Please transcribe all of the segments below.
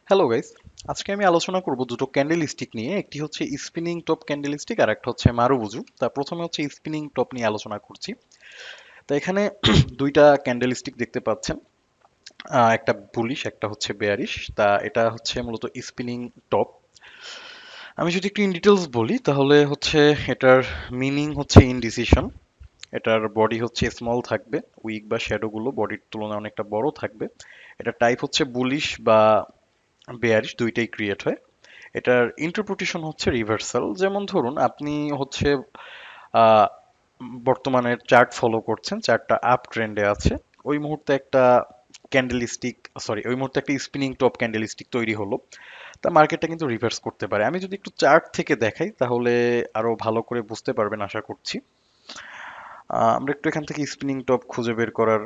Hello guys, আজকে আমি আলোচনা করব দুটো ক্যান্ডেল স্টিক নিয়ে। একটি হচ্ছে স্পিনিং টপ ক্যান্ডেল স্টিক আর একটা হচ্ছে মারুবুজু। তা প্রথমে হচ্ছে স্পিনিং টপ নিয়ে আলোচনা করছি। তা এখানে দুইটা ক্যান্ডেল স্টিক দেখতে পাচ্ছেন, একটা বুলিশ একটা হচ্ছে বেয়ারিশ। তা এটা হচ্ছে মূলত স্পিনিং টপ। আমি যদি একটু ইন ডিটেলস বলি তাহলে হচ্ছে এটার মিনিং হচ্ছে ইনডিসিশন। এটার বডি হচ্ছে স্মল থাকবে, উইক বা শ্যাডো গুলো বডির তুলনায় অনেকটা বড় থাকবে। এটা টাইপ হচ্ছে বুলিশ বা বেয়ারিশ, দুইটাই ক্রিয়েট হয়। এটার ইন্টারপ্রিটেশন হচ্ছে রিভার্সাল। যেমন ধরুন আপনি হচ্ছে আহ, বর্তমানে চার্ট ফলো করছেন, চার্টটা আপ ট্রেন্ডে আছে, ওই মুহূর্তে একটা ক্যান্ডেল স্টিক, সরি, ওই মুহূর্তে একটা স্পিনিং টপ ক্যান্ডেল স্টিক তৈরি হলো। তা মার্কেটটা কিন্তু রিভার্স করতে পারে। আমি যদি একটু চার্ট থেকে দেখাই তাহলে আরো ভালো করে বুঝতে পারবেন আশা করছি। আমরা একটু এখান থেকে স্পিনিং টপ খুঁজে বের করার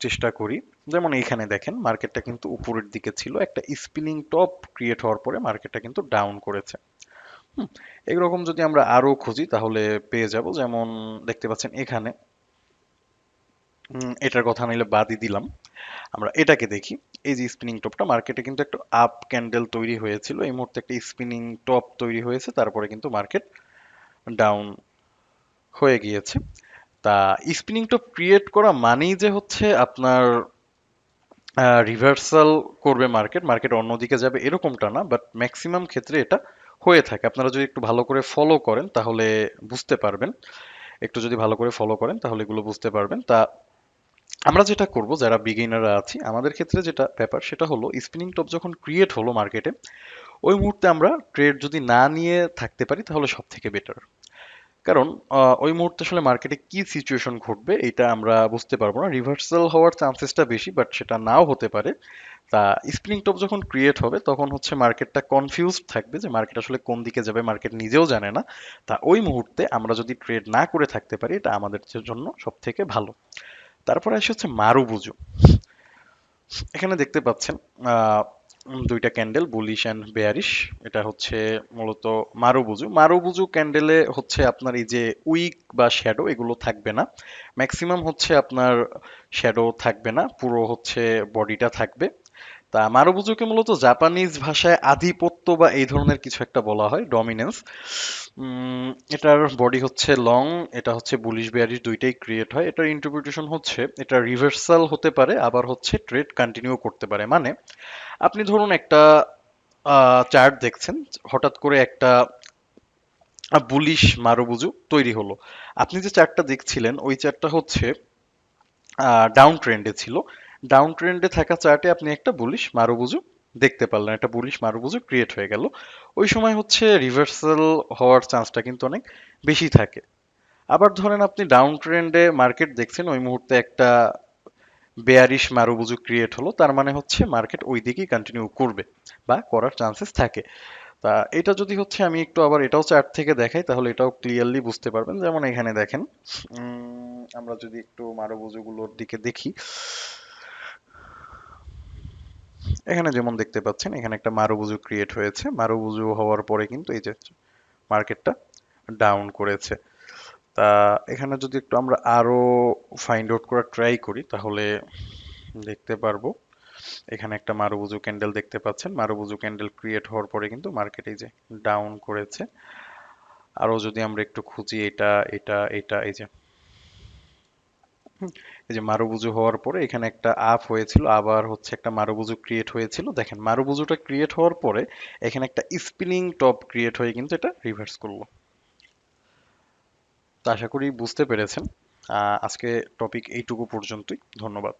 চেষ্টা করি। যেমন এইখানে দেখেন মার্কেটটা কিন্তু উপরের দিকে ছিল, একটা স্পিনিং টপ ক্রিয়েট হওয়ার পরে মার্কেটটা কিন্তু ডাউন করেছে। হুম, এইরকম যদি আমরা আরো খুঁজি তাহলে পেয়ে যাব। যেমন দেখতে পাচ্ছেন এখানে, এটার কথা নিলে বাদই দিলাম, আমরা এটাকে দেখি। এই যে স্পিনিং টপটা, মার্কেটে কিন্তু একটা আপ ক্যান্ডেল তৈরি হয়েছিল, এই মুহূর্তে একটা স্পিনিং টপ তৈরি হয়েছে, তারপরে কিন্তু মার্কেট ডাউন হয়ে গিয়েছে। তা স্পিনিং টপ ক্রিয়েট করা মানেই যে হচ্ছে আপনার রিভার্সাল করবে, মার্কেট মার্কেট অন্যদিকে যাবে এরকমটা না, বাট ম্যাক্সিমাম ক্ষেত্রে এটা হয়ে থাকে। আপনারা যদি একটু ভালো করে ফলো করেন তাহলে বুঝতে পারবেন, একটু যদি ভালো করে ফলো করেন তাহলে এগুলো বুঝতে পারবেন। তা আমরা যেটা করব, যারা বিগিনাররা আছি, আমাদের ক্ষেত্রে যেটা ব্যাপার সেটা হলো স্পিনিং টপ যখন ক্রিয়েট হলো মার্কেটে, ওই মুহূর্তে আমরা ট্রেড যদি না নিয়ে থাকতে পারি তাহলে সব থেকে বেটার। কারণ ওই মুহূর্তে আসলে মার্কেটে কি সিচুয়েশন ঘটবে এটা আমরা বুঝতে পারবো না। রিভার্সাল হওয়ার চান্সেসটা বেশি, বাট সেটা নাও হতে পারে। তা স্পিনিং টপ যখন ক্রিয়েট হবে তখন হচ্ছে মার্কেটটা কনফিউজড থাকবে যে মার্কেট আসলে কোন দিকে যাবে, মার্কেট নিজেও জানে না। তা ওই মুহূর্তে আমরা যদি ট্রেড না করে থাকতে পারি এটা আমাদের জন্য সব থেকে ভালো। তারপরে আসে হচ্ছে মারুবুজু। এখানে দেখতে পাচ্ছেন আহ, দুইটা ক্যান্ডেল, বুলিশ অ্যান্ড বেয়ারিশ। এটা হচ্ছে মূলত মারুবুজু। মারুবুজু ক্যান্ডেলে হচ্ছে আপনার এই যে উইক বা শ্যাডো এগুলো থাকবে না, ম্যাক্সিমাম হচ্ছে আপনার শ্যাডো থাকবে না, পুরো হচ্ছে বডিটা থাকবে। তা মারুবুজুকে মূলত জাপানিজ ভাষায় আধিপত্য বা এই ধরনের কিছু একটা বলা হয়, ডমিনেন্স। এটার বডি হচ্ছে লং। এটা হচ্ছে বুলিশ বেয়ারিশ দুইটাই ক্রিয়েট হয়। এটার ইন্টারপ্রিটেশন হচ্ছে এটা রিভার্সাল হতে পারে, আবার হচ্ছে ট্রেড কন্টিনিউ করতে পারে। মানে আপনি ধরুন একটা চার্ট দেখছেন, হঠাৎ করে একটা বুলিশ মারুবুজু তৈরি হলো। আপনি যে চার্টটা দেখছিলেন ওই চার্টটা হচ্ছে ডাউন ট্রেন্ডে ছিল। ডাউন ট্রেন্ডে থাকা চার্টে আপনি একটা বুলিশ মারুবুজু দেখতে পারলেন, একটা বুলিশ মারুবুজু ক্রিয়েট হয়ে গেল। ওই সময় হচ্ছে রিভার্সাল হওয়ার চান্সটা কিন্তু অনেক বেশি থাকে। আবার ধরেন আপনি ডাউন ট্রেন্ডে মার্কেট দেখছেন, ওই মুহূর্তে একটা বেয়ারিশ মারুবুজু ক্রিয়েট হলো, তার মানে হচ্ছে মার্কেট ওই দিকেই কন্টিনিউ করবে বা করার চান্সেস থাকে। তা এটা যদি হচ্ছে আমি একটু আবার এটাও চার্ট থেকে দেখাই তাহলে এটাও ক্লিয়ারলি বুঝতে পারবেন। যেমন এখানে দেখেন, আমরা যদি একটু মারুবুজুগুলোর দিকে দেখি, এখানে যেমন দেখতে পাচ্ছেন এখানে একটা মারুবুজু ক্রিয়েট হয়েছে। মারুবুজু হওয়ার পরে কিন্তু এই যে মার্কেটটা ডাউন করেছে। তা এখানে যদি একটু আমরা আরো ফাইন্ড আউট করার ট্রাই করি তাহলে দেখতে পারবো। এখানে একটা মারুবুজু ক্যান্ডেল দেখতে পাচ্ছেন, মারুবুজু ক্যান্ডেল ক্রিয়েট হওয়ার পরে কিন্তু মার্কেট এই যে ডাউন করেছে। আরো যদি আমরা একটু খুঁজি, এটা এটা এটা এই যে এই যে মারুবুজু হওয়ার পরে এখানে একটা আপ হয়েছিল, আবার হচ্ছে একটা মারুবুজু ক্রিয়েট হয়েছিল। দেখেন মারুবুজুটা ক্রিয়েট হওয়ার পরে এখানে একটা স্পিনিং টপ ক্রিয়েট হয়ে কিন্তু এটা রিভার্স করলো। তো আশা করি বুঝতে পেরেছেন। আজকে টপিক এইটুকু পর্যন্তই। ধন্যবাদ।